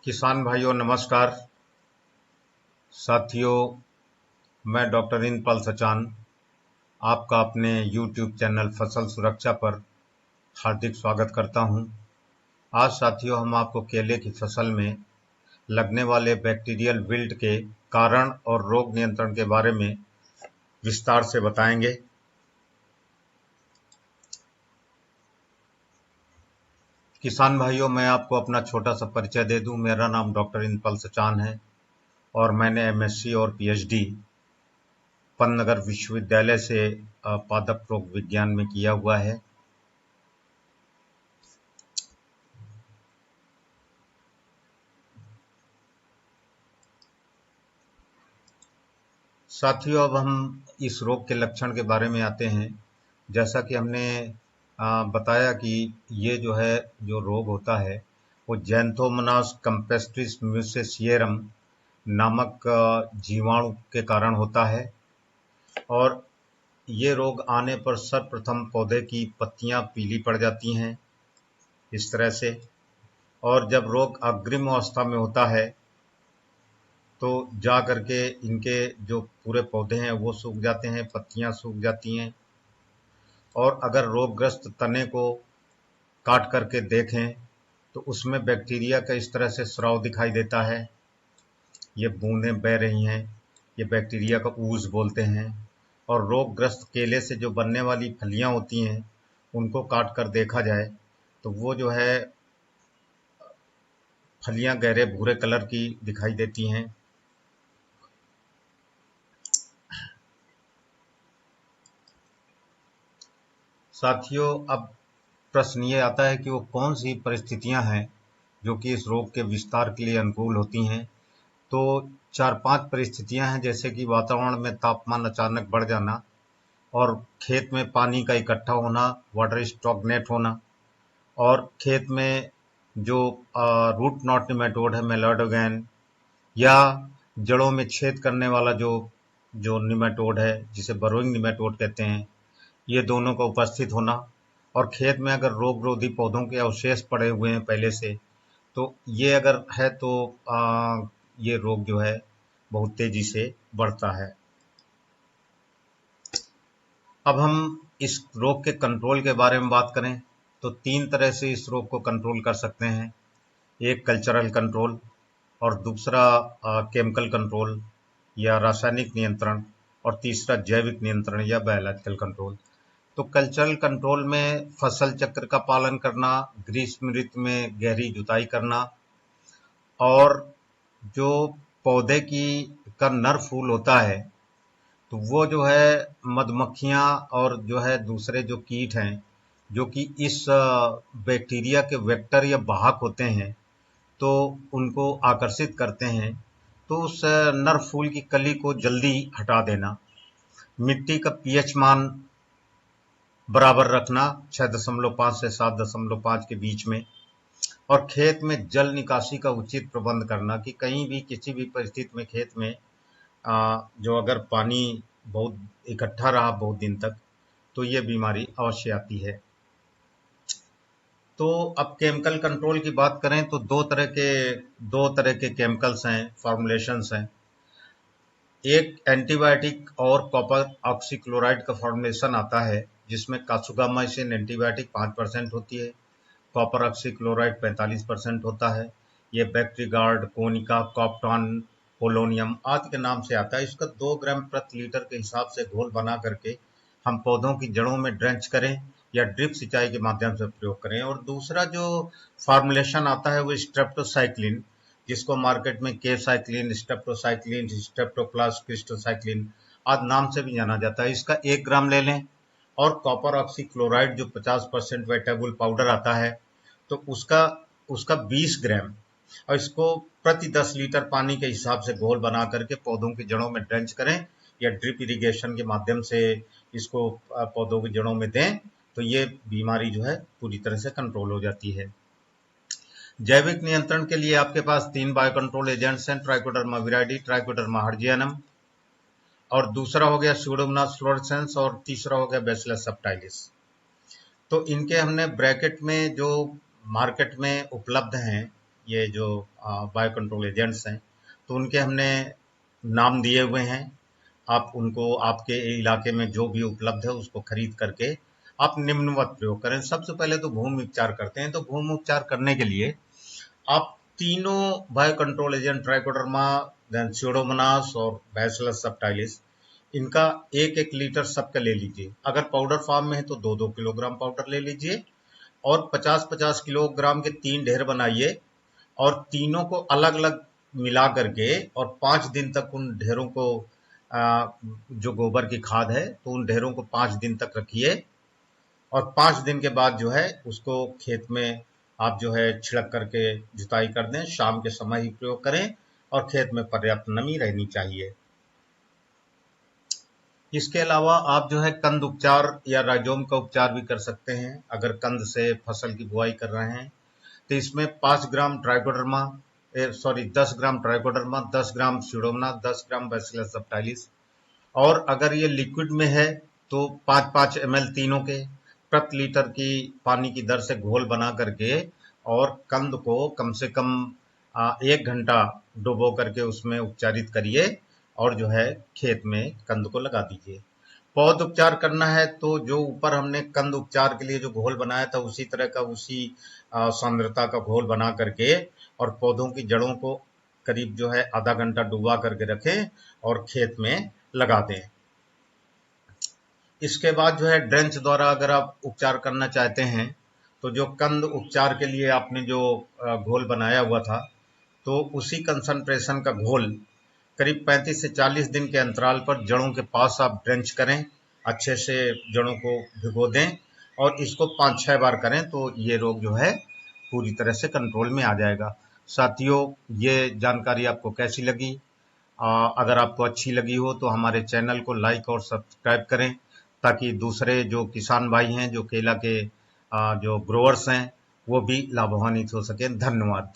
किसान भाइयों नमस्कार। साथियों, मैं डॉक्टर इंद्रपाल सचान आपका अपने YouTube चैनल फसल सुरक्षा पर हार्दिक स्वागत करता हूं। आज साथियों हम आपको केले की फसल में लगने वाले बैक्टीरियल विल्ट के कारण और रोग नियंत्रण के बारे में विस्तार से बताएंगे। किसान भाइयों, मैं आपको अपना छोटा सा परिचय दे दूं। मेरा नाम डॉक्टर इंद्रपाल सचान है और मैंने MSc और PhD पंतनगर विश्वविद्यालय से पादप रोग विज्ञान में किया हुआ है। साथियों, अब हम इस रोग के लक्षण के बारे में आते हैं। जैसा कि हमने बताया कि ये जो रोग होता है वो ज़ैंथोमोनास कैम्पेस्ट्रिस म्यूसिसिएरम नामक जीवाणु के कारण होता है और ये रोग आने पर सर्वप्रथम पौधे की पत्तियां पीली पड़ जाती हैं इस तरह से। और जब रोग अग्रिम अवस्था में होता है तो जा करके इनके जो पूरे पौधे हैं वो सूख जाते हैं, पत्तियां सूख जाती हैं। और अगर रोगग्रस्त तने को काट करके देखें तो उसमें बैक्टीरिया का इस तरह से स्राव दिखाई देता है। ये बूंदें बह रही हैं, ये बैक्टीरिया का ऊज बोलते हैं। और रोगग्रस्त केले से जो बनने वाली फलियां होती हैं उनको काट कर देखा जाए तो वो फलियां गहरे भूरे कलर की दिखाई देती हैं। साथियों, अब प्रश्न ये आता है कि वो कौन सी परिस्थितियां हैं जो कि इस रोग के विस्तार के लिए अनुकूल होती हैं। तो 4-5 परिस्थितियां हैं, जैसे कि वातावरण में तापमान अचानक बढ़ जाना और खेत में पानी का इकट्ठा होना, वाटर स्टॉग्नेट होना, और खेत में जो रूट नॉट निमेटोड है मेलाडोगैन, या जड़ों में छेद करने वाला जो जो निमेटोड है जिसे बरोइंग निमेटोड कहते हैं, ये दोनों का उपस्थित होना। और खेत में अगर रोगरोधी पौधों के अवशेष पड़े हुए हैं पहले से, तो ये अगर है तो ये रोग जो है बहुत तेजी से बढ़ता है। अब हम इस रोग के कंट्रोल के बारे में बात करें तो 3 तरह से इस रोग को कंट्रोल कर सकते हैं। एक कल्चरल कंट्रोल और दूसरा केमिकल कंट्रोल या रासायनिक नियंत्रण, और तीसरा जैविक नियंत्रण या बायोलॉजिकल कंट्रोल। तो कल्चरल कंट्रोल में फसल चक्र का पालन करना, ग्रीष्म ऋतु में गहरी जुताई करना, और जो पौधे का नर फूल होता है तो वो मधुमक्खियां और दूसरे जो कीट हैं जो कि इस बैक्टीरिया के वेक्टर या वाहक होते हैं तो उनको आकर्षित करते हैं। तो उस नर फूल की कली को जल्दी हटा देना, मिट्टी का पीएच मान बराबर रखना 6.5 से 7.5 के बीच में, और खेत में जल निकासी का उचित प्रबंध करना कि कहीं भी किसी भी परिस्थिति में खेत में जो अगर पानी बहुत इकट्ठा रहा बहुत दिन तक तो ये बीमारी अवश्य आती है। तो अब केमिकल कंट्रोल की बात करें तो दो तरह के केमिकल्स हैं, फॉर्मुलेशंस हैं। एक एंटीबायोटिक और कॉपर ऑक्सीक्लोराइड का फॉर्मुलेशन आता है जिसमें कासुगामाइसिन एंटीबायोटिक 5% होती है, कॉपर ऑक्सीक्लोराइड 45% होता है। ये बैक्टीगार्ड, कोनिका, कॉप्टॉन, पोलोनियम आदि के नाम से आता है। इसका 2 ग्राम प्रति लीटर के हिसाब से घोल बना करके हम पौधों की जड़ों में ड्रेंच करें या ड्रिप सिंचाई के माध्यम से प्रयोग करें। और दूसरा जो फॉर्मुलेशन आता है वो स्ट्रेप्टोसाइक्लिन, जिसको मार्केट में केसाइक्लिन, स्ट्रेप्टोसाइक्लिन, स्ट्रेप्टोप्लास्ट क्रिस्टोसाइक्लिन आदि नाम से भी जाना जाता है। इसका 1 ग्राम ले लें। और कॉपर ऑक्सीक्लोराइड जो 50% वेटेबल पाउडर आता है तो उसका उसका 20 ग्राम, और इसको प्रति 10 लीटर पानी के हिसाब से घोल बना करके पौधों की जड़ों में ड्रेंच करें या ड्रिप इरिगेशन के माध्यम से इसको पौधों की जड़ों में दें तो ये बीमारी पूरी तरह से कंट्रोल हो जाती है। जैविक नियंत्रण के लिए आपके पास 3 बायो कंट्रोल एजेंट्स हैं, ट्राइकोडर्मा विराइडी, ट्राइकोडर्मा हर्जियानम, और दूसरा हो गया स्यूडोमोनास फ्लोरेसेंस, और तीसरा हो गया बैसिलस सबटाइलिस। तो इनके हमने ब्रैकेट में जो मार्केट में उपलब्ध हैं ये जो बायो कंट्रोल एजेंट्स हैं, तो उनके हमने नाम दिए हुए हैं। आप उनको आपके इलाके में जो भी उपलब्ध है उसको खरीद करके आप निम्नवत प्रयोग करें। सबसे पहले तो भूमि उपचार करते हैं। तो भूमि उपचार करने के लिए आप तीनों bio control agent Trichoderma, then Pseudomonas और बैसिलस सबटाइलिस, इनका 1-1 लीटर सबका ले लीजिए। अगर पाउडर फॉर्म में है तो 2-2 किलोग्राम पाउडर ले लीजिए और 50-50 किलोग्राम के 3 ढेर बनाइए और तीनों को अलग अलग मिला करके और 5 दिन तक उन ढेरों को जो गोबर की खाद है तो उन ढेरों को 5 दिन तक रखिए और 5 दिन के बाद जो है उसको खेत में आप जो है छिड़क करके जुताई कर दें। शाम के समय ही प्रयोग करें और खेत में पर्याप्त नमी रहनी चाहिए। इसके अलावा आप जो है कंद उपचार या राइजोम का उपचार भी कर सकते हैं। अगर कंद से फसल की बुआई कर रहे हैं तो इसमें 5 ग्राम ट्राइकोडर्मा 10 ग्राम ट्राइकोडर्मा, 10 ग्राम स्यूडोमोनास, 10 ग्राम बैसिलस सबटाइलिस, और अगर ये लिक्विड में है तो 5-5 ml तीनों के प्रति लीटर की पानी की दर से घोल बना करके और कंद को कम से कम 1 घंटा डुबो करके उसमें उपचारित करिए और जो है खेत में कंद को लगा दीजिए। पौध उपचार करना है तो जो ऊपर हमने कंद उपचार के लिए जो घोल बनाया था उसी तरह का उसी सांद्रता का घोल बना करके और पौधों की जड़ों को करीब जो है आधा घंटा डुबा करके रखें और खेत में लगा दें। इसके बाद जो है ड्रेंच द्वारा अगर आप उपचार करना चाहते हैं तो जो कंद उपचार के लिए आपने जो घोल बनाया हुआ था तो उसी कंसंट्रेशन का घोल करीब 35 से 40 दिन के अंतराल पर जड़ों के पास आप ड्रेंच करें, अच्छे से जड़ों को भिगो दें और इसको 5-6 बार करें तो ये रोग जो है पूरी तरह से कंट्रोल में आ जाएगा। साथियों, ये जानकारी आपको कैसी लगी? अगर आपको अच्छी लगी हो तो हमारे चैनल को लाइक और सब्सक्राइब करें ताकि दूसरे जो किसान भाई हैं, जो केला के जो ग्रोअर्स हैं, वो भी लाभान्वित हो सकें। धन्यवाद।